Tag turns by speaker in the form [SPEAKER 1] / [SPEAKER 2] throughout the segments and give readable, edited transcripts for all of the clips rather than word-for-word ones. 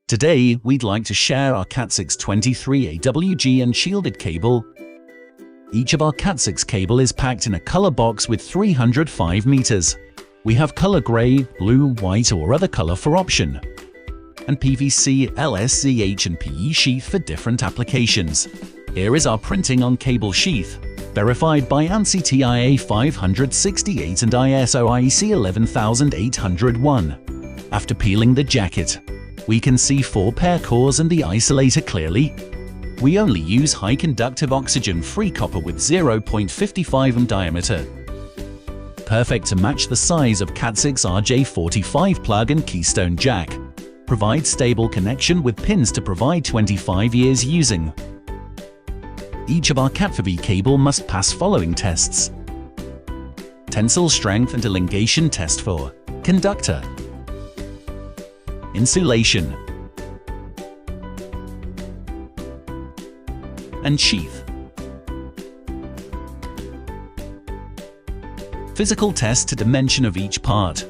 [SPEAKER 1] Today, we'd like to share our Cat6 23 AWG and shielded cable. Each of our Cat6 cable is packed in a color box with 305 meters. We have color gray, blue, white or other color for option, and PVC, LSZH and PE sheath for different applications. Here is our printing on cable sheath, verified by ANSI TIA 568 and ISO IEC 11801. After peeling the jacket, we can see 4 pair cores and the isolator clearly. We only use high conductive oxygen-free copper with 0.55 mm diameter. Perfect to match the size of Cat6 RJ45 plug and keystone jack. Provide stable connection with pins to provide 25 years using. Each of our Cat4V cable must pass following tests: tensile strength and elongation test for conductor, insulation, and sheath. Physical test to dimension of each part.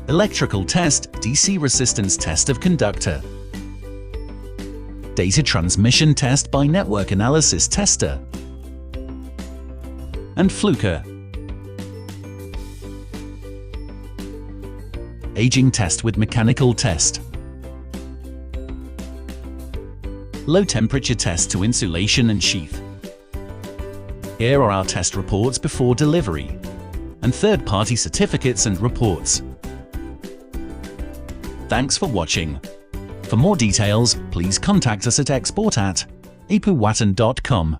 [SPEAKER 1] Electrical test, DC resistance test of conductor. Data transmission test by network analysis tester. And fluker. Aging test with mechanical test. Low temperature test to insulation and sheath. Here are our test reports before delivery, and third-party certificates and reports. Thanks for watching. For more details, please contact us at export@aipuwatan.com.